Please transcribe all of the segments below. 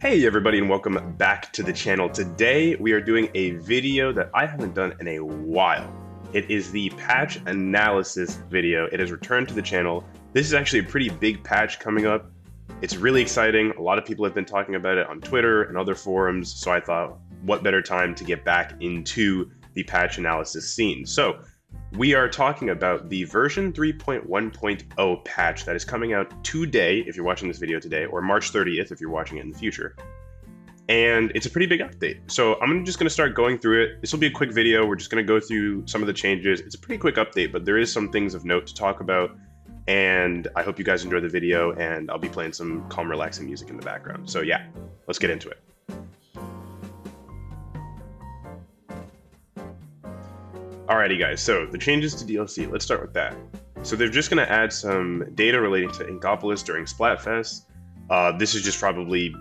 Hey everybody, and welcome back to the channel. Today we are doing a video that I haven't done in a while. It is the patch analysis video. It has returned to the channel. This is actually a pretty big patch coming up. It's really exciting. A lot of people have been talking about it on Twitter and other forums, so I thought what better time to get back into the patch analysis scene. So we are talking about the version 3.1.0 patch that is coming out today, if you're watching this video today, or March 30th if you're watching it in the future. And it's a pretty big update. So I'm just going to start going through it. This will be a quick video. We're just going to go through some of the changes. It's a pretty quick update, but there is some things of note to talk about. And I hope you guys enjoy the video, and I'll be playing some calm, relaxing music in the background. So yeah, let's get into it. Alrighty guys, so the changes to DLC, let's start with that. So they're just going to add some data relating to Inkopolis during Splatfest. This is just probably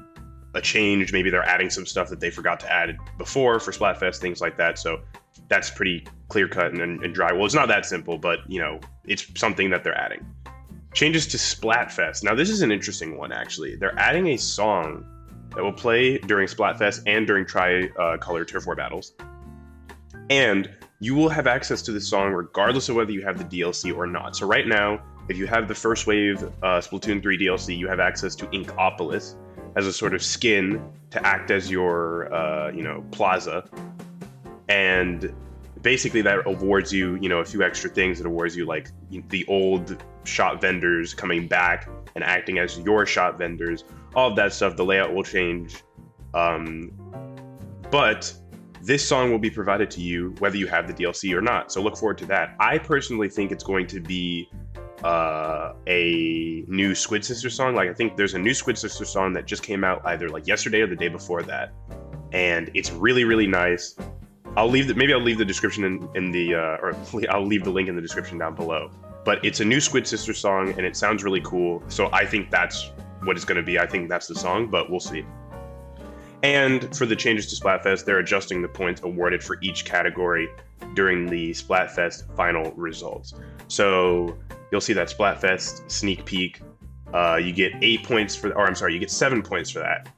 a change. Maybe they're adding some stuff that they forgot to add before for Splatfest, things like that. So that's pretty clear cut and dry. Well, it's not that simple, but you know, it's something that they're adding. Changes to Splatfest. Now this is an interesting one actually. They're adding a song that will play during Splatfest and during Tri-Color Turf War battles. And you will have access to this song regardless of whether you have the DLC or not. So right now, if you have the first wave Splatoon 3 DLC, you have access to Inkopolis as a sort of skin to act as your, plaza. And basically that awards you, a few extra things. It awards you like the old shop vendors coming back and acting as your shop vendors. All of that stuff, the layout will change. But this song will be provided to you whether you have the DLC or not, so look forward to that. I personally think it's going to be a new Squid Sister song. Like I think there's a new Squid Sister song that just came out either like yesterday or the day before that, and it's really, really nice. I'll leave the description in the or I'll leave the link in the description down below. But it's a new Squid Sister song and it sounds really cool. So I think that's what it's going to be. I think that's the song, but we'll see. And for the changes to Splatfest, they're adjusting the points awarded for each category during the Splatfest final results. So you'll see that Splatfest sneak peek, you get 8 points for, or I'm sorry, you get 7 points for that.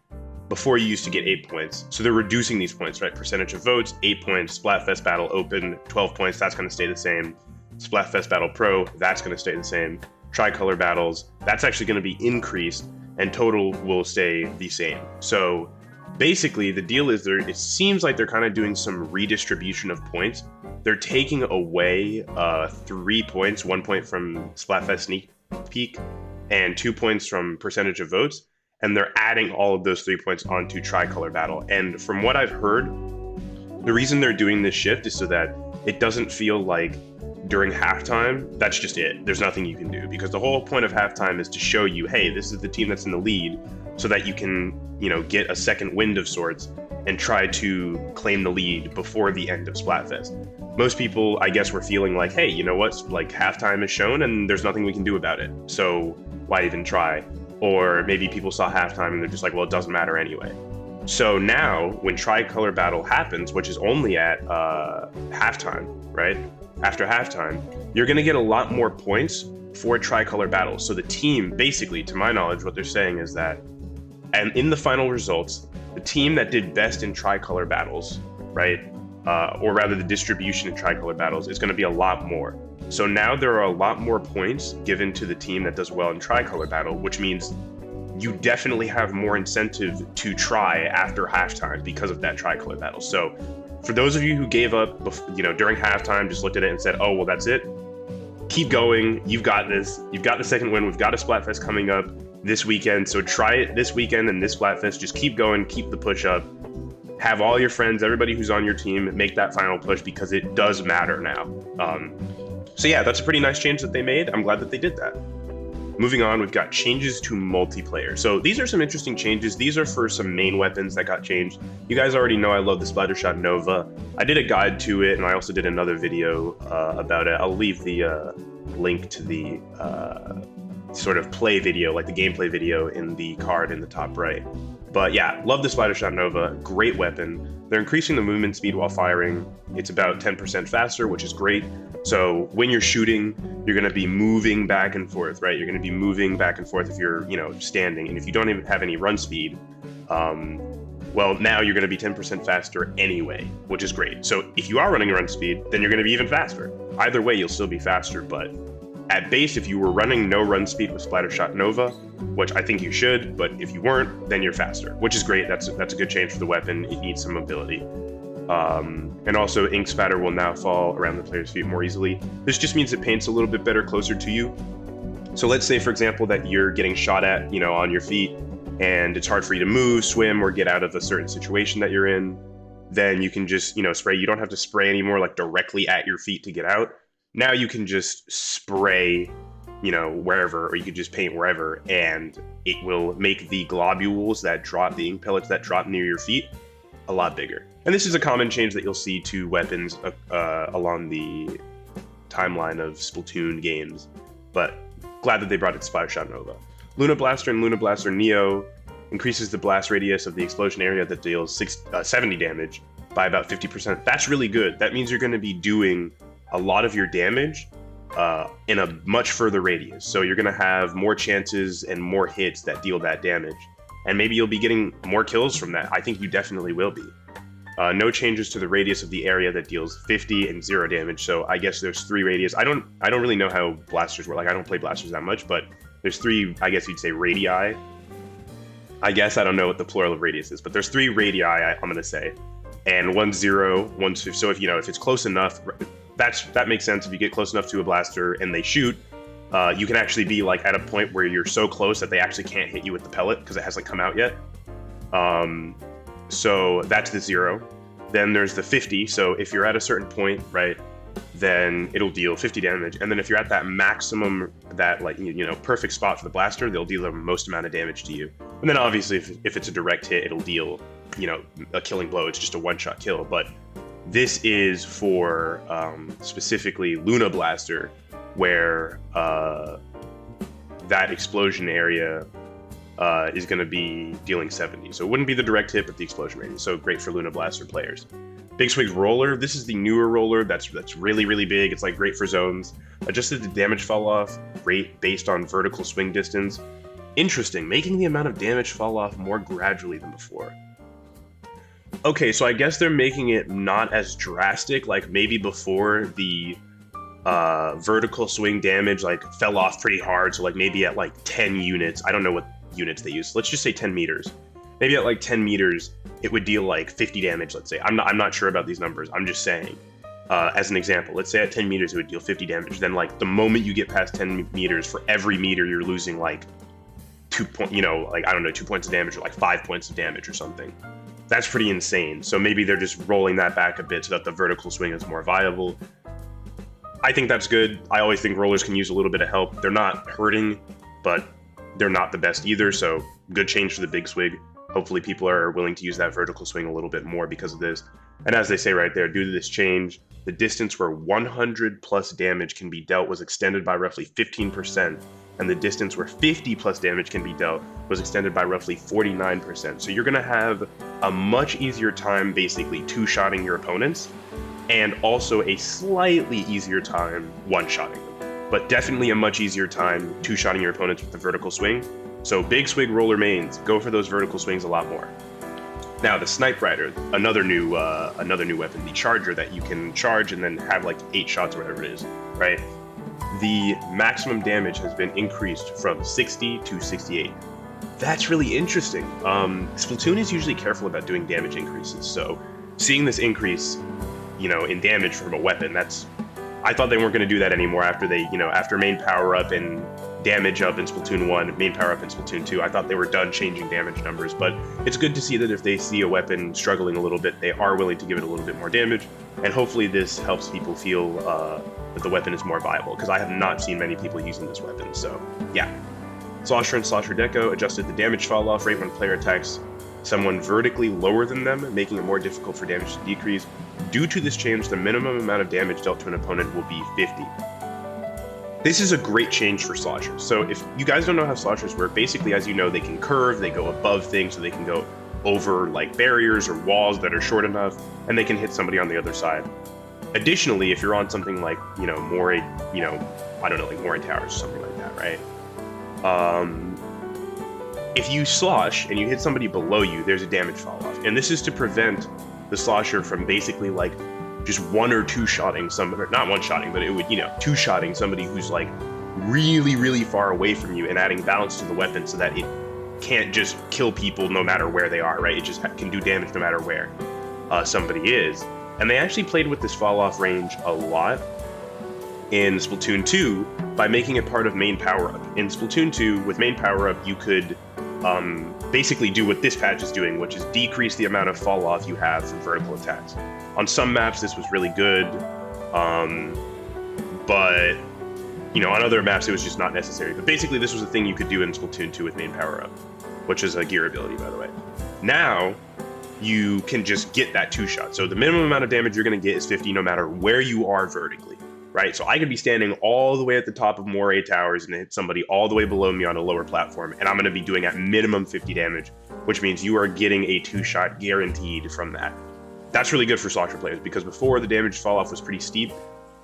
Before you used to get 8 points. So they're reducing these points, right? Percentage of votes, 8 points. Splatfest Battle Open, 12 points. That's going to stay the same. Splatfest Battle Pro, that's going to stay the same. Tri-Color Battles, that's actually going to be increased, and total will stay the same. So basically, the deal is it seems like they're kind of doing some redistribution of points. They're taking away 3 points, 1 point from Splatfest Sneak Peek, and 2 points from percentage of votes. And they're adding all of those 3 points onto Tri-Color Battle. And from what I've heard, the reason they're doing this shift is so that it doesn't feel like during halftime, that's just it. There's nothing you can do. Because the whole point of halftime is to show you, hey, this is the team that's in the lead, so that you can, get a second wind of sorts and try to claim the lead before the end of Splatfest. Most people, I guess, were feeling like, hey, you know what? Like, halftime is shown and there's nothing we can do about it. So why even try? Or maybe people saw halftime and they're just like, well, it doesn't matter anyway. So now, when Tri-Color Battle happens, which is only at halftime, right? After halftime, you're going to get a lot more points for Tri-Color Battle. So the team, basically, to my knowledge, what they're saying is that, and in the final results, the team that did best in Tri-Color Battles, right? Or rather the distribution in Tri-Color Battles is going to be a lot more. So now there are a lot more points given to the team that does well in Tri-Color Battle, which means you definitely have more incentive to try after halftime because of that Tri-Color Battle. So for those of you who gave up, during halftime, just looked at it and said, oh, well, that's it. Keep going. You've got this. You've got the second win. We've got a Splatfest coming up this weekend. So try it this weekend and this Splatfest. Just keep going. Keep the push up. Have all your friends, everybody who's on your team, make that final push because it does matter now. So yeah, that's a pretty nice change that they made. I'm glad that they did that. Moving on, we've got changes to multiplayer. So these are some interesting changes. These are for some main weapons that got changed. You guys already know I love the Splattershot Nova. I did a guide to it, and I also did another video about it. I'll leave the link to the sort of play video, like the gameplay video, in the card in the top right. But yeah, love the Splattershot Nova. Great weapon. They're increasing the movement speed while firing. It's about 10% faster, which is great. So when you're shooting, you're going to be moving back and forth, right? You're going to be moving back and forth if you're, standing. And if you don't even have any run speed, Well, now you're going to be 10% faster anyway, which is great. So if you are running run speed, then you're going to be even faster. Either way, you'll still be faster, but at base, if you were running no run speed with Splattershot Nova, which I think you should, but if you weren't, then you're faster, which is great. That's a good change for the weapon. It needs some mobility. And also, ink spatter will now fall around the player's feet more easily. This just means it paints a little bit better closer to you. So let's say, for example, that you're getting shot at, on your feet, and it's hard for you to move, swim, or get out of a certain situation that you're in. Then you can just, spray. You don't have to spray anymore, like directly at your feet to get out. Now you can just spray, wherever, or you could just paint wherever, and it will make the globules that drop, the ink pellets that drop near your feet, a lot bigger. And this is a common change that you'll see to weapons along the timeline of Splatoon games, but glad that they brought it to Splattershot Nova. Luna Blaster and Luna Blaster Neo increases the blast radius of the explosion area that deals 70 damage by about 50%. That's really good. That means you're going to be doing a lot of your damage in a much further radius. So you're going to have more chances and more hits that deal that damage. And maybe you'll be getting more kills from that. I think you definitely will be. No changes to the radius of the area that deals 50 and 0 damage. So I guess there's 3 radius. I don't really know how blasters work. Like, I don't play blasters that much, but there's 3, I guess you'd say, radii. I guess I don't know what the plural of radius is, but there's 3 radii, I'm going to say. And 1 0, 1 2. So if it's close enough, that makes sense. If you get close enough to a blaster and they shoot, you can actually be like at a point where you're so close that they actually can't hit you with the pellet because it hasn't come out yet. So that's the 0. Then there's the 50. So if you're at a certain point, right, then it'll deal 50 damage. And then if you're at that maximum, that perfect spot for the blaster, they'll deal the most amount of damage to you. And then obviously if it's a direct hit, it'll deal, a killing blow. It's just a one-shot kill. But this is for specifically Luna Blaster, where that explosion area is going to be dealing 70. So it wouldn't be the direct hit, but the explosion radius. So great for Luna Blaster players. Big Swig's roller. This is the newer roller that's really, really big. It's like great for zones. Adjusted the damage fall off rate based on vertical swing distance. Interesting, making the amount of damage fall off more gradually than before. Okay, so I guess they're making it not as drastic. Like maybe before the vertical swing damage fell off pretty hard. So maybe at 10 units. I don't know what units they use. Let's just say 10 meters. Maybe at 10 meters, it would deal 50 damage, let's say. I'm not sure about these numbers. I'm just saying, as an example, let's say at 10 meters, it would deal 50 damage. Then the moment you get past 10 meters, for every meter, you're losing 2 points of damage or 5 points of damage or something. That's pretty insane. So maybe they're just rolling that back a bit so that the vertical swing is more viable. I think that's good. I always think rollers can use a little bit of help. They're not hurting, but they're not the best either. So good change for the Big Swig. Hopefully people are willing to use that vertical swing a little bit more because of this. And as they say right there, due to this change, the distance where 100 plus damage can be dealt was extended by roughly 15%, and the distance where 50 plus damage can be dealt was extended by roughly 49%. So you're going to have a much easier time basically two-shotting your opponents, and also a slightly easier time one-shotting them. But definitely a much easier time two-shotting your opponents with the vertical swing. So Big Swig roller mains, go for those vertical swings a lot more. Now the Snipe Rider, another new weapon, the Charger that you can charge and then have 8 shots or whatever it is, right? The maximum damage has been increased from 60 to 68. That's really interesting. Splatoon is usually careful about doing damage increases, so seeing this increase, in damage from a weapon, I thought they weren't going to do that anymore after after main power up and damage up in Splatoon 1, main power up in Splatoon 2. I thought they were done changing damage numbers, but it's good to see that if they see a weapon struggling a little bit, they are willing to give it a little bit more damage, and hopefully this helps people feel that the weapon is more viable, because I have not seen many people using this weapon, so yeah. Slosher and Slosher Deco adjusted the damage fall off rate when player attacks someone vertically lower than them, making it more difficult for damage to decrease. Due to this change, the minimum amount of damage dealt to an opponent will be 50. This is a great change for sloshers. So if you guys don't know how sloshers work, basically, as you know, they can curve, they go above things, so they can go over barriers or walls that are short enough, and they can hit somebody on the other side. Additionally, if you're on something Moray, Moray Towers or something like that, right? if you slosh and you hit somebody below you, there's a damage fall off. And this is to prevent the slosher from basically like just one or two shotting somebody, not one shotting, but it would, you know, two shotting somebody who's like really, really far away from you and adding balance to the weapon so that it can't just kill people no matter where they are, right? It just can do damage no matter where somebody is. And they actually played with this fall off range a lot in Splatoon 2 by making it part of main power-up. In Splatoon 2, with main power-up, you could basically do what this patch is doing, which is decrease the amount of fall off you have from vertical attacks. On some maps, this was really good, but you know, on other maps, it was just not necessary. But basically, this was a thing you could do in Splatoon 2 with main power-up, which is a gear ability, by the way. Now, you can just get that two-shot. So the minimum amount of damage you're going to get is 50 no matter where you are vertically, right? So I could be standing all the way at the top of Moray Towers and hit somebody all the way below me on a lower platform, and I'm going to be doing at minimum 50 damage, which means you are getting a two-shot guaranteed from that. That's really good for slosher players, because before the damage fall-off was pretty steep,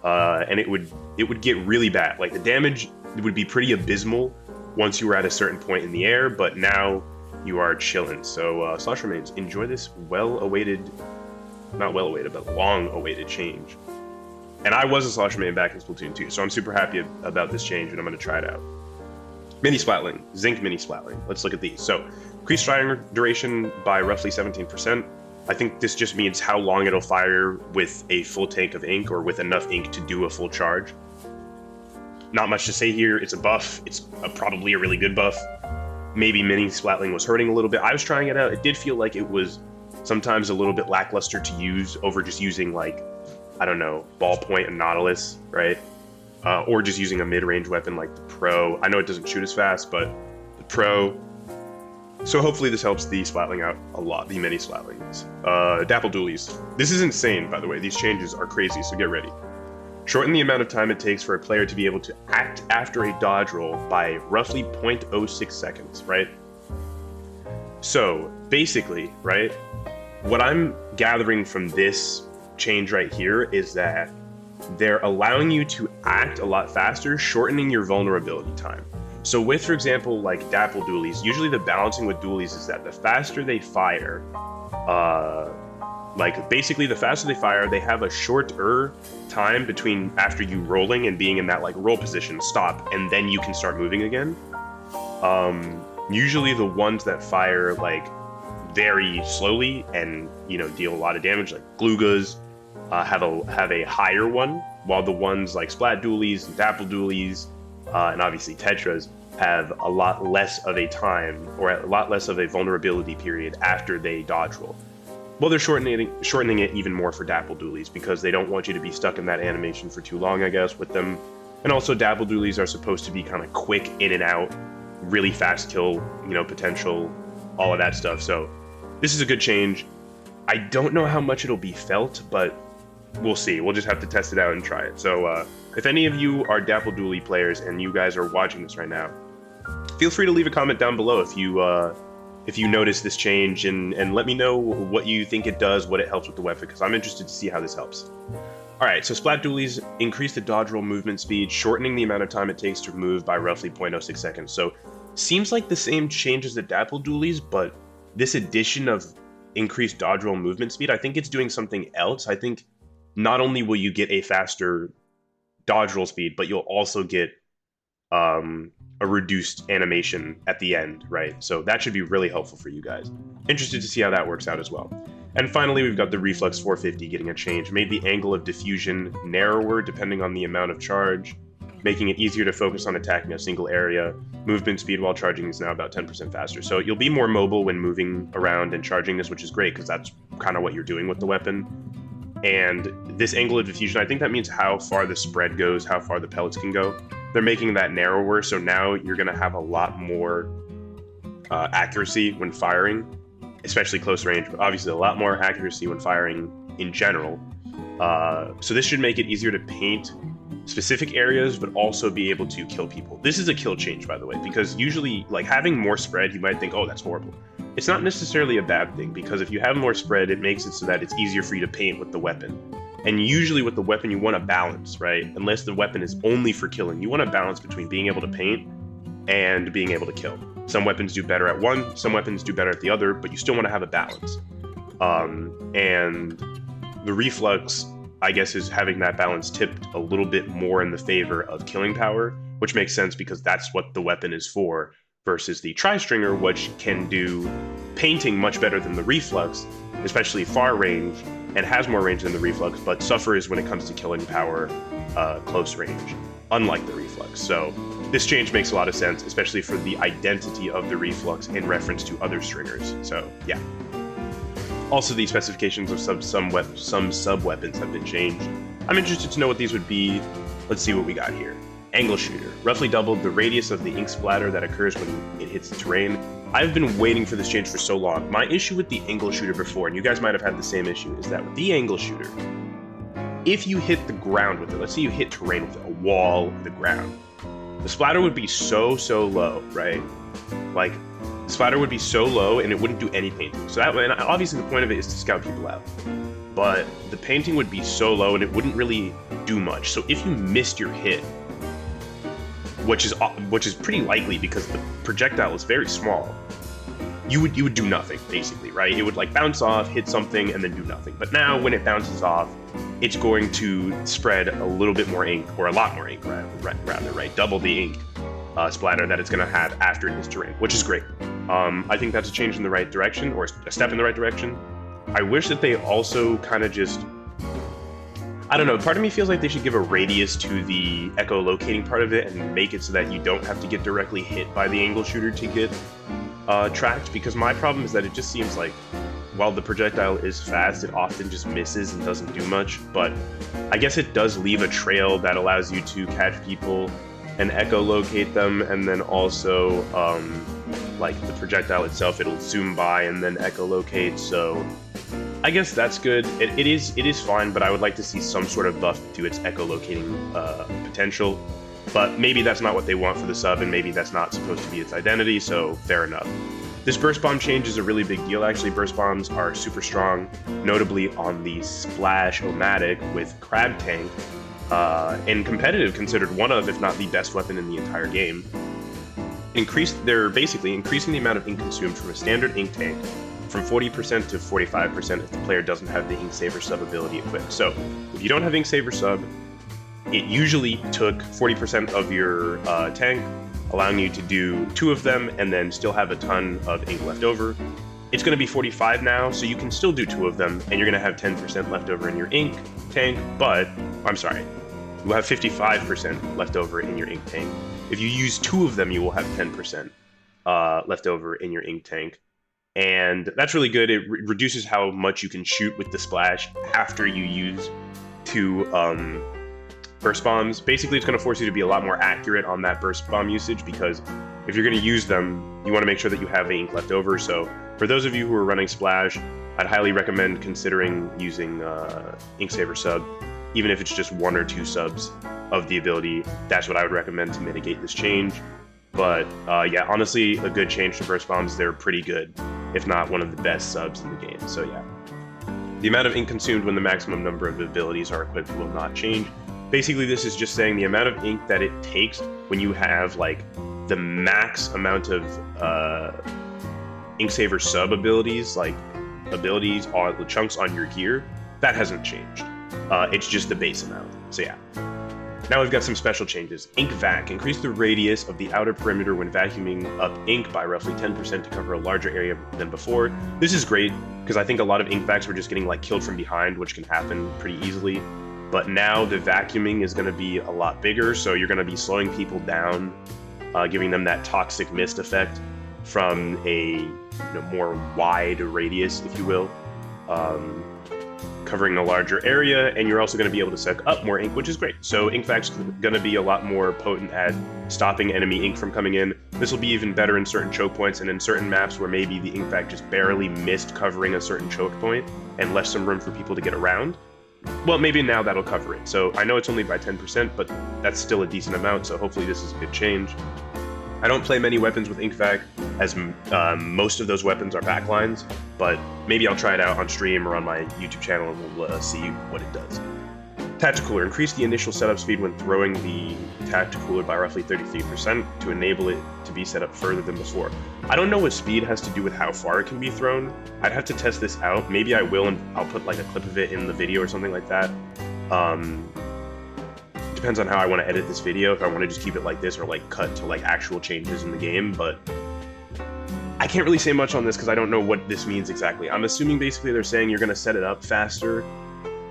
and it would get really bad. Like, the damage would be pretty abysmal once you were at a certain point in the air, but now you are chilling. So slosher mains, enjoy this well-awaited, not well-awaited, but long-awaited change. And I was a slosher main back in Splatoon 2, so I'm super happy about this change, and I'm going to try it out. Mini Splatling, Zinc Mini Splatling. Let's look at these. So, increased firing duration by roughly 17%. I think this just means how long it'll fire with a full tank of ink, or with enough ink to do a full charge. Not much to say here. It's a buff. It's probably a really good buff. Maybe Mini Splatling was hurting a little bit. I was trying it out. It did feel like it was sometimes a little bit lackluster to use over just using, like, I don't know, Ballpoint and Nautilus, right? Or just using a mid-range weapon like the Pro. I know it doesn't shoot as fast, but the Pro. So hopefully this helps the Splatling out a lot, the Mini Splatlings. Dapple Dualies. This is insane, by the way. These changes are crazy, so get ready. Shorten the amount of time it takes for a player to be able to act after a dodge roll by roughly 0.06 seconds, right? So, basically, right, what I'm gathering from this change right here is that they're allowing you to act a lot faster, shortening your vulnerability time. So with, for example, like Dapple Dualies, usually the balancing with Dualies is that the faster they fire, like basically the faster they fire, they have a shorter time between after you rolling and being in that like roll position, stop, and then you can start moving again. Usually the ones that fire like very slowly and, you know, deal a lot of damage, like Glugas, have a higher one, while the ones like Splat Dualies, Dapple Dualies, and obviously Tetras have a lot less of a time, or a lot less of a vulnerability period after they dodge roll. Well, they're shortening it even more for Dapple Dualies because they don't want you to be stuck in that animation for too long, I guess, with them. And also Dapple Dualies are supposed to be kind of quick in and out, really fast kill, you know, potential, all of that stuff. So this is a good change. I don't know how much it'll be felt, but we'll see. We'll just have to test it out and try it. So if any of you are Dapple Dualie players and you guys are watching this right now, feel free to leave a comment down below if you notice this change, and let me know what you think it does, what it helps with the weapon, because I'm interested to see how this helps. Alright, so Splat Dualies increase the dodge roll movement speed, shortening the amount of time it takes to move by roughly 0.06 seconds. So seems like the same change as the Dapple Dualies, but this addition of increased dodge roll movement speed, I think it's doing something else. I think not only will you get a faster dodge roll speed, but you'll also get a reduced animation at the end, right? So that should be really helpful for you guys. Interested to see how that works out as well. And finally, we've got the Reflex 450 getting a change. Made the angle of diffusion narrower depending on the amount of charge, making it easier to focus on attacking a single area. Movement speed while charging is now about 10% faster. So you'll be more mobile when moving around and charging this, which is great because that's kind of what you're doing with the weapon. And this angle of diffusion, I think that means how far the spread goes, how far the pellets can go. They're making that narrower, so now you're going to have a lot more accuracy when firing, especially close range, but obviously a lot more accuracy when firing in general. So this should make it easier to paint specific areas, but also be able to kill people. This is a kill change, by the way, because usually, like, having more spread, you might think, oh, that's horrible. It's not necessarily a bad thing, because if you have more spread, it makes it so that it's easier for you to paint with the weapon. And usually with the weapon, you want to balance, right? Unless the weapon is only for killing. You want to balance between being able to paint and being able to kill. Some weapons do better at one, some weapons do better at the other, but you still want to have a balance. And the reflux, I guess, is having that balance tipped a little bit more in the favor of killing power, which makes sense because that's what the weapon is for, versus the tri-stringer, which can do painting much better than the reflux, especially far range, and has more range than the reflux, but suffers when it comes to killing power close range, unlike the reflux. So this change makes a lot of sense, especially for the identity of the reflux in reference to other stringers. So yeah. Also, the specifications of some sub-weapons have been changed. I'm interested to know what these would be. Let's see what we got here. Angle shooter. Roughly doubled the radius of the ink splatter that occurs when it hits the terrain. I've been waiting for this change for so long. My issue with the angle shooter before, and you guys might have had the same issue, is that with the angle shooter, if you hit the ground with it, let's say you hit terrain with it, a wall, the ground, the splatter would be so low, right? Like, the splatter would be so low and it wouldn't do any painting. So that way, and obviously the point of it is to scout people out. But the painting would be so low and it wouldn't really do much. So if you missed your hit, which is pretty likely because the projectile is very small, you would do nothing, basically, right? It would like bounce off, hit something, and then do nothing. But now when it bounces off, it's going to spread a little bit more ink, or a lot more ink, rather, right? Double the ink splatter that it's going to have after it hits terrain, which is great. I think that's a change in the right direction, or a step in the right direction. I wish that they also kind of just, I don't know, part of me feels like they should give a radius to the echolocating part of it and make it so that you don't have to get directly hit by the angle shooter to get tracked, because my problem is that it just seems like while the projectile is fast, it often just misses and doesn't do much, but I guess it does leave a trail that allows you to catch people and echolocate them, and then also like the projectile itself, it'll zoom by and then echolocate, so I guess that's good. It is fine, but I would like to see some sort of buff to its echolocating potential. But maybe that's not what they want for the sub, and maybe that's not supposed to be its identity, so fair enough. This burst bomb change is a really big deal, actually. Burst bombs are super strong, notably on the Splash-O-Matic with Crab Tank, and competitive considered one of, if not the best weapon in the entire game. They're basically increasing the amount of ink consumed from a standard ink tank from 40% to 45% if the player doesn't have the Ink Saver sub ability equipped. So, if you don't have Ink Saver sub, it usually took 40% of your tank, allowing you to do 2 of them and then still have a ton of ink left over. It's going to be 45 now, so you can still do 2 of them, and you're going to have 10% left over in your ink tank, but, I'm sorry, you have 55% left over in your ink tank. If you use 2 of them, you will have 10% left over in your ink tank. And that's really good. It reduces how much you can shoot with the splash after you use 2 burst bombs. Basically, it's going to force you to be a lot more accurate on that burst bomb usage, because if you're going to use them, you want to make sure that you have the ink left over. So for those of you who are running Splash, I'd highly recommend considering using Ink Saver sub, even if it's just 1 or 2 subs of the ability. That's what I would recommend to mitigate this change. But yeah, honestly, a good change to burst bombs. They're pretty good, if not one of the best subs in the game. So yeah. The amount of ink consumed when the maximum number of abilities are equipped will not change. Basically, this is just saying the amount of ink that it takes when you have like the max amount of Ink Saver sub abilities, like abilities on the chunks on your gear, that hasn't changed. It's just the base amount. So yeah. Now we've got some special changes. Ink Vac. Increase the radius of the outer perimeter when vacuuming up ink by roughly 10% to cover a larger area than before. This is great, because I think a lot of ink vacs were just getting like killed from behind, which can happen pretty easily. But now the vacuuming is going to be a lot bigger, so you're going to be slowing people down, giving them that toxic mist effect from a more wide radius, if you will. Covering a larger area, and you're also going to be able to suck up more ink, which is great. So Ink Vac's going to be a lot more potent at stopping enemy ink from coming in. This will be even better in certain choke points and in certain maps where maybe the Ink Vac just barely missed covering a certain choke point and left some room for people to get around. Well, maybe now that'll cover it. So I know it's only by 10%, but that's still a decent amount, so hopefully this is a good change. I don't play many weapons with Ink Vac, as most of those weapons are backlines, but maybe I'll try it out on stream or on my YouTube channel and we'll see what it does. Tacticooler. Increase the initial setup speed when throwing the Tacticooler by roughly 33% to enable it to be set up further than before. I don't know what speed has to do with how far it can be thrown. I'd have to test this out. Maybe I will, and I'll put like a clip of it in the video or something like that. Depends on how I want to edit this video, if I want to just keep it like this or like cut to like actual changes in the game, but I can't really say much on this because I don't know what this means exactly. I'm assuming basically they're saying you're going to set it up faster,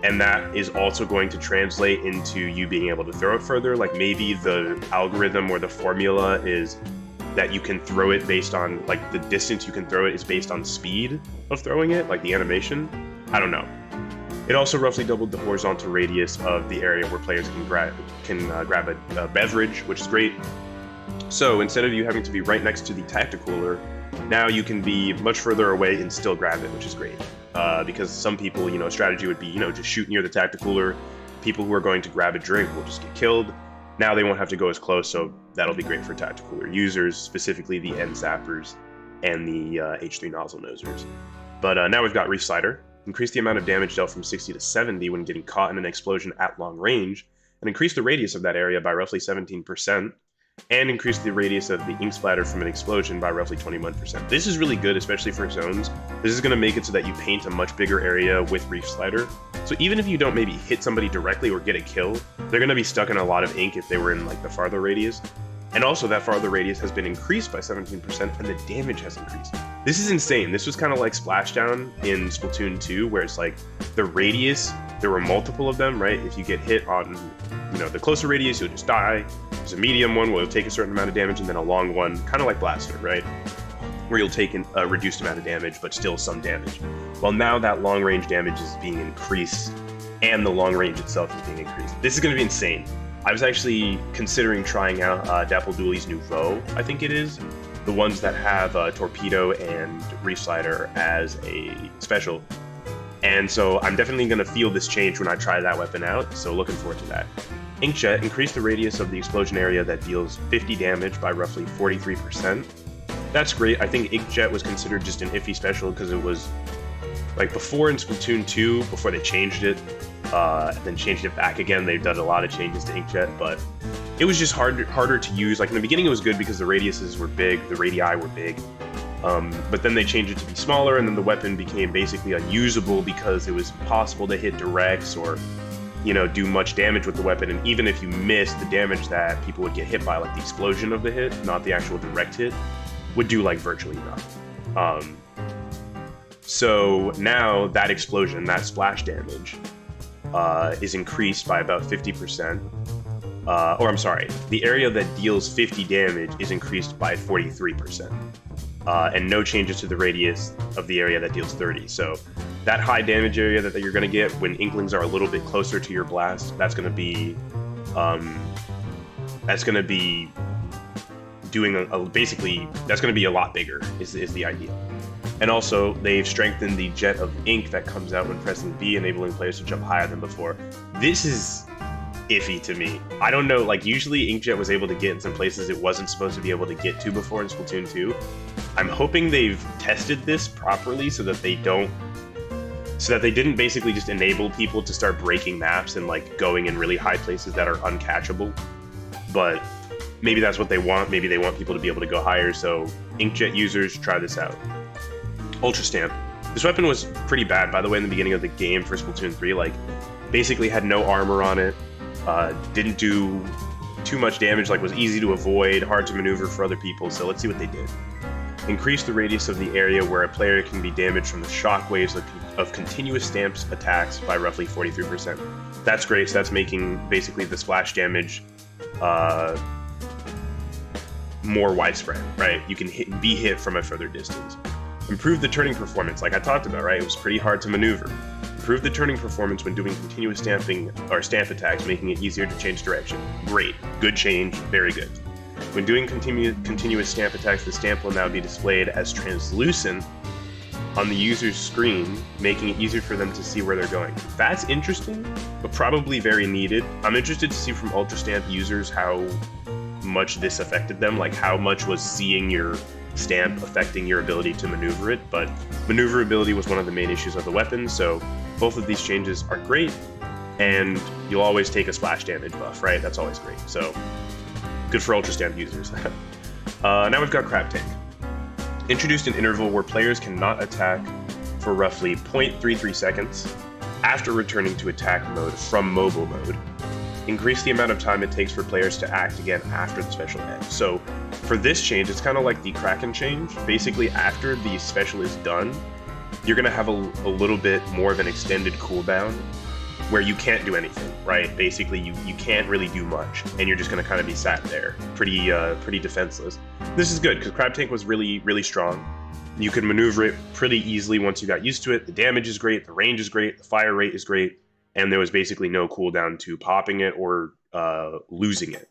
and that is also going to translate into you being able to throw it further. Like maybe the algorithm or the formula is that you can throw it based on, like the distance you can throw it is based on speed of throwing it, like the animation. I don't know. It also roughly doubled the horizontal radius of the area where players can grab a beverage, which is great. So instead of you having to be right next to the Tacticooler, now you can be much further away and still grab it, which is great. Because some people, a strategy would be, just shoot near the Tacticooler. People who are going to grab a drink will just get killed. Now they won't have to go as close, so that'll be great for Tacticooler users, specifically the end zappers and the H3 nozzle nosers. But now we've got Reef Slider. Increase the amount of damage dealt from 60 to 70 when getting caught in an explosion at long range, and increase the radius of that area by roughly 17%, and increase the radius of the ink splatter from an explosion by roughly 21%. This is really good, especially for zones. This is going to make it so that you paint a much bigger area with Reef Slider. So even if you don't maybe hit somebody directly or get a kill, they're going to be stuck in a lot of ink if they were in like the farther radius. And also that farther radius has been increased by 17% and the damage has increased. This is insane. This was kind of like Splashdown in Splatoon 2, where it's like the radius, there were multiple of them, right? If you get hit on, the closer radius, you'll just die. There's a medium one where you'll take a certain amount of damage, and then a long one, kind of like Blaster, right? Where you'll take a reduced amount of damage, but still some damage. Well, now that long range damage is being increased, and the long range itself is being increased. This is going to be insane. I was actually considering trying out Dapple Dooley's Nouveau, I think it is. The ones that have Torpedo and Reef Slider as a special. And so I'm definitely going to feel this change when I try that weapon out, so looking forward to that. Inkjet, increase the radius of the explosion area that deals 50 damage by roughly 43%. That's great. I think Inkjet was considered just an iffy special because it was, like before in Splatoon 2, before they changed it, then changed it back again. They've done a lot of changes to Inkjet, but it was just harder to use. Like in the beginning it was good because the radiuses were big, the radii were big, but then they changed it to be smaller, and then the weapon became basically unusable because it was impossible to hit directs or do much damage with the weapon. And even if you missed, the damage that people would get hit by, like the explosion of the hit, not the actual direct hit, would do like virtually nothing. So now that explosion, that splash damage, is increased by about 50%. Or I'm sorry, the area that deals 50 damage is increased by 43%. And no changes to the radius of the area that deals 30. So that high damage area that you're going to get when Inklings are a little bit closer to your blast, that's going to be doing basically that's going to be a lot bigger is the idea. And also they've strengthened the jet of ink that comes out when pressing B, enabling players to jump higher than before. This is iffy to me. I don't know, like usually Inkjet was able to get in some places it wasn't supposed to be able to get to before in Splatoon 2. I'm hoping they've tested this properly so that they didn't basically just enable people to start breaking maps and like going in really high places that are uncatchable. But maybe that's what they want. Maybe they want people to be able to go higher. So Inkjet users, try this out. Ultra Stamp. This weapon was pretty bad, by the way, in the beginning of the game for Splatoon 3. Like, basically had no armor on it, didn't do too much damage, like was easy to avoid, hard to maneuver for other people, so let's see what they did. Increase the radius of the area where a player can be damaged from the shockwaves of continuous stamps attacks by roughly 43%. That's great, so that's making basically the splash damage more widespread, right? You can be hit from a further distance. Improve the turning performance, like I talked about, right? It was pretty hard to maneuver. Improve the turning performance when doing continuous stamping or stamp attacks, making it easier to change direction. Great. Good change. Very good. When doing continuous stamp attacks, the stamp will now be displayed as translucent on the user's screen, making it easier for them to see where they're going. That's interesting, but probably very needed. I'm interested to see from Ultra Stamp users how much this affected them, like how much was seeing your stamp affecting your ability to maneuver it, but maneuverability was one of the main issues of the weapon, so both of these changes are great. and you'll always take a splash damage buff, right? That's always great. So good for Ultra Stamp users. Now we've got Crab Tank. Introduced an interval where players cannot attack for roughly 0.33 seconds after returning to attack mode from mobile mode. Increase the amount of time it takes for players to act again after the special ends. So for this change, it's kind of like the Kraken change. Basically, after the special is done, you're going to have a little bit more of an extended cooldown where you can't do anything, right? Basically, you can't really do much, and you're just going to kind of be sat there, pretty defenseless. This is good, because Crab Tank was really, really strong. You could maneuver it pretty easily once you got used to it. The damage is great, the range is great, the fire rate is great, and there was basically no cooldown to popping it or losing it.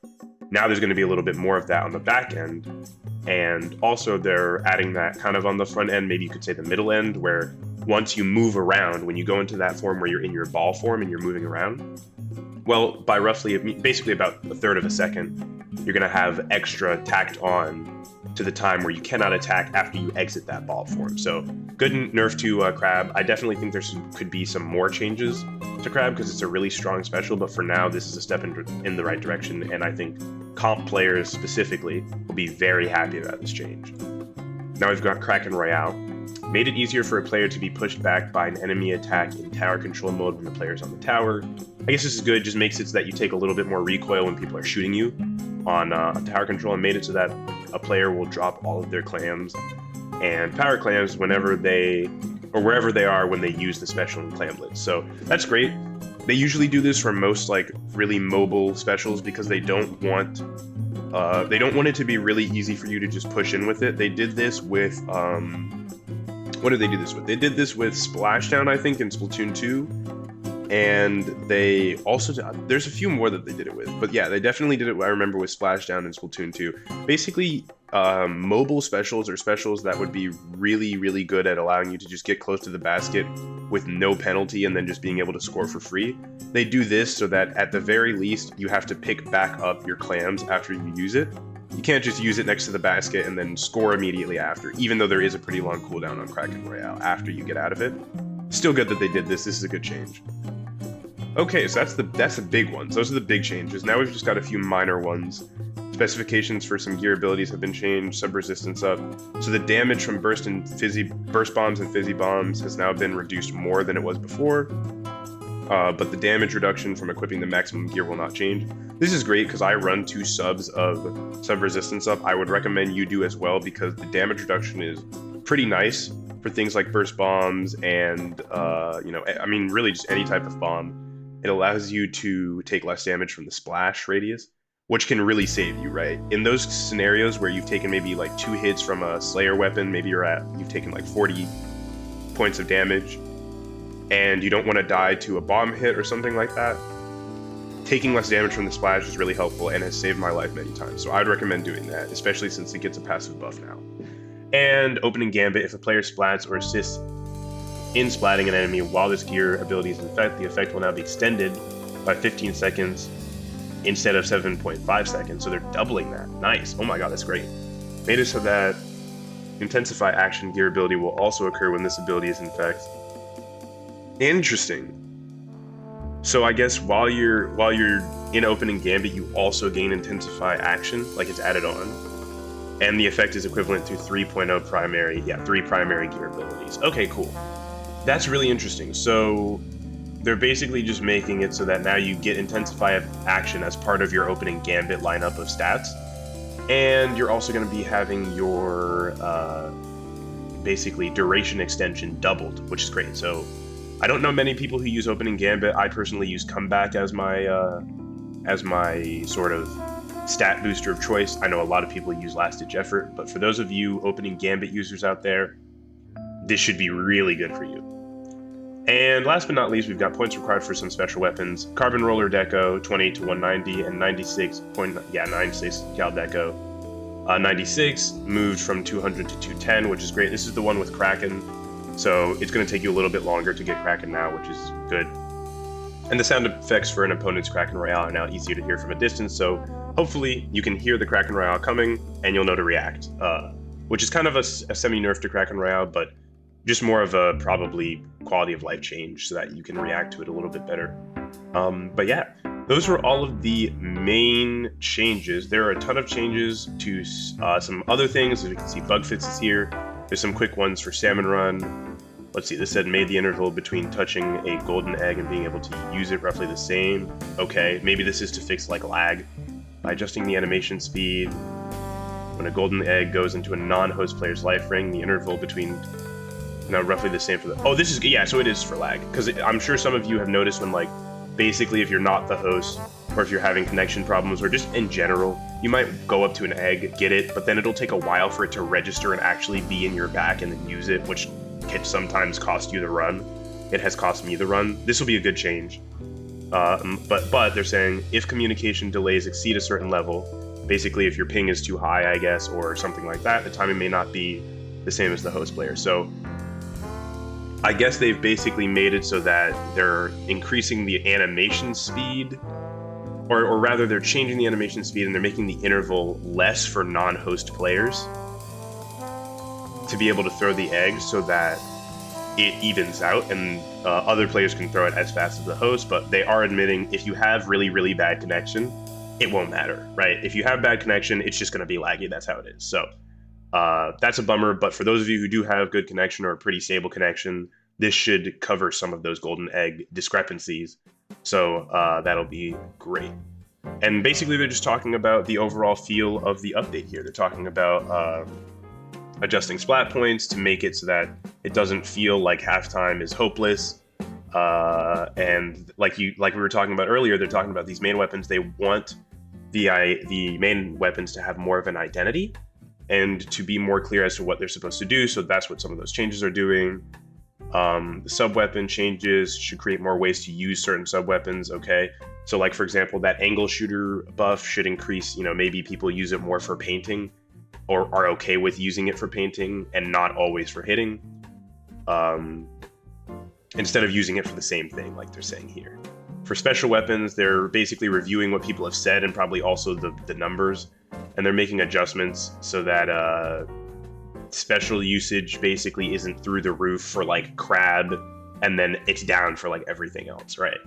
Now there's going to be a little bit more of that on the back end, and also they're adding that kind of on the front end, maybe you could say the middle end, where once you move around, when you go into that form where you're in your ball form and you're moving around, well, by roughly, basically about a third of a second, you're going to have extra tacked on to the time where you cannot attack after you exit that ball form. So good nerf to Crab. I definitely think could be some more changes to Crab because it's a really strong special, but for now, this is a step in the right direction, and I think comp players specifically will be very happy about this change. Now we've got Kraken Royale. Made it easier for a player to be pushed back by an enemy attack in tower control mode when the player's on the tower. I guess this is good, just makes it so that you take a little bit more recoil when people are shooting you on tower control, and made it so that a player will drop all of their clams and power clams whenever wherever they are when they use the special in Clamblitz. So that's great. They usually do this for most like really mobile specials because they don't want it to be really easy for you to just push in with it. They did this with what did they do this with? They did this with Splashdown, I think, in Splatoon 2. And they also, there's a few more that they did it with. But yeah, they definitely did it, I remember, with Splashdown in Splatoon 2. Basically, mobile specials or specials that would be really, really good at allowing you to just get close to the basket with no penalty and then just being able to score for free. They do this so that at the very least, you have to pick back up your clams after you use it. You can't just use it next to the basket and then score immediately after, even though there is a pretty long cooldown on Kraken Royale after you get out of it. Still good that they did this. This is a good change. Okay, so that's the big ones. Those are the big changes. Now we've just got a few minor ones. Specifications for some gear abilities have been changed, sub-resistance up. So the damage from burst bombs and fizzy bombs has now been reduced more than it was before. But the damage reduction from equipping the maximum gear will not change. This is great because I run 2 subs of sub-resistance up. I would recommend you do as well because the damage reduction is pretty nice for things like burst bombs and, really just any type of bomb. It allows you to take less damage from the splash radius, which can really save you, right? In those scenarios where you've taken maybe like 2 hits from a Slayer weapon, maybe you've taken like 40 points of damage, and you don't want to die to a bomb hit or something like that, taking less damage from the splash is really helpful and has saved my life many times. So I'd recommend doing that, especially since it gets a passive buff now. And opening Gambit, if a player splats or assists in splatting an enemy while this gear ability is in effect, the effect will now be extended by 15 seconds instead of 7.5 seconds. So they're doubling that. Nice. Oh my god, that's great. Made it so that Intensify action gear ability will also occur when this ability is in effect. Interesting. So I guess while you're in opening Gambit, you also gain Intensify action, like it's added on. And the effect is equivalent to 3.0 primary, 3 primary gear abilities. Okay, cool. That's really interesting. So they're basically just making it so that now you get Intensify action as part of your opening Gambit lineup of stats. And you're also going to be having your basically duration extension doubled, which is great. So I don't know many people who use opening Gambit. I personally use Comeback as my sort of stat booster of choice. I know a lot of people use Last Ditch Effort, but for those of you opening Gambit users out there, this should be really good for you. And last but not least, we've got points required for some special weapons. Carbon Roller Deco, 28 to 190, and 96 Cal Deco. 96 moved from 200 to 210, which is great. This is the one with Kraken, so it's going to take you a little bit longer to get Kraken now, which is good. And the sound effects for an opponent's Kraken Royale are now easier to hear from a distance, so hopefully you can hear the Kraken Royale coming, and you'll know to react. Which is kind of a semi-nerf to Kraken Royale, but just more of a probably quality of life change so that you can react to it a little bit better. But yeah, those were all of the main changes. There are a ton of changes to some other things. As you can see, bug fixes here. There's some quick ones for Salmon Run. Let's see, this said made the interval between touching a golden egg and being able to use it roughly the same. Okay, maybe this is to fix like lag. By adjusting the animation speed, when a golden egg goes into a non-host player's life ring, the interval between roughly the same for the... Oh, this is... Yeah, so it is for lag. Because I'm sure some of you have noticed when, like, basically if you're not the host, or if you're having connection problems, or just in general, you might go up to an egg, get it, but then it'll take a while for it to register and actually be in your back and then use it, which can sometimes cost you the run. It has cost me the run. This will be a good change. But they're saying, if communication delays exceed a certain level, basically if your ping is too high, I guess, or something like that, the timing may not be the same as the host player. So I guess they've basically made it so that they're increasing the animation speed, or rather they're changing the animation speed and they're making the interval less for non-host players to be able to throw the egg so that it evens out and other players can throw it as fast as the host. But they are admitting if you have really, really bad connection, it won't matter, right? If you have bad connection, it's just going to be laggy. That's how it is. So that's a bummer, but for those of you who do have good connection or a pretty stable connection, this should cover some of those golden egg discrepancies. So that'll be great. And basically they're just talking about the overall feel of the update here. They're talking about adjusting splat points to make it so that it doesn't feel like halftime is hopeless. And like we were talking about earlier, they're talking about these main weapons. They want the main weapons to have more of an identity and to be more clear as to what they're supposed to do. So that's what some of those changes are doing. The sub-weapon changes should create more ways to use certain sub-weapons, okay? So like, for example, that angle shooter buff should increase, maybe people use it more for painting or are okay with using it for painting and not always for hitting. Instead of using it for the same thing, like they're saying here. For special weapons, they're basically reviewing what people have said and probably also the numbers, and they're making adjustments so that special usage basically isn't through the roof for like crab, and then it's down for like everything else, right?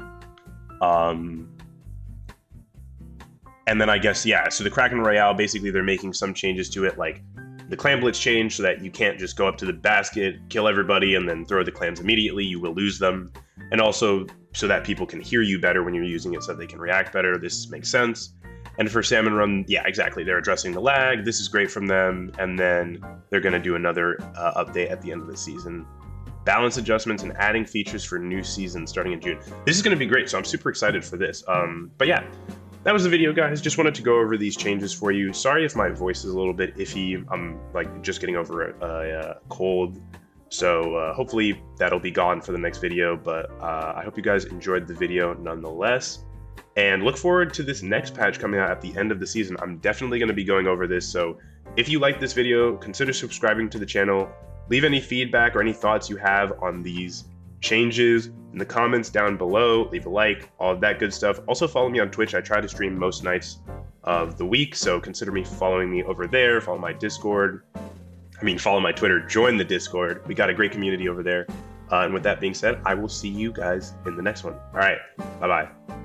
And then I guess, yeah, so the Kraken Royale, basically they're making some changes to it, like the clam blitz change so that you can't just go up to the basket, kill everybody, and then throw the clams immediately. You will lose them. And also so that people can hear you better when you're using it so they can react better. This makes sense. And for Salmon Run, yeah, exactly. They're addressing the lag. This is great from them. And then they're going to do another update at the end of the season. Balance adjustments and adding features for new season starting in June. This is going to be great, so I'm super excited for this. But yeah, that was the video, guys. Just wanted to go over these changes for you. Sorry if my voice is a little bit iffy. I'm like just getting over a cold. So hopefully that'll be gone for the next video. But I hope you guys enjoyed the video nonetheless. And look forward to this next patch coming out at the end of the season. I'm definitely going to be going over this. So if you like this video, consider subscribing to the channel. Leave any feedback or any thoughts you have on these changes in the comments down below. Leave a like, all of that good stuff. Also follow me on Twitch. I try to stream most nights of the week, so consider me following me over there. Follow my Discord. Follow my Twitter. Join the Discord. We got a great community over there. And with that being said, I will see you guys in the next one. All right. Bye-bye.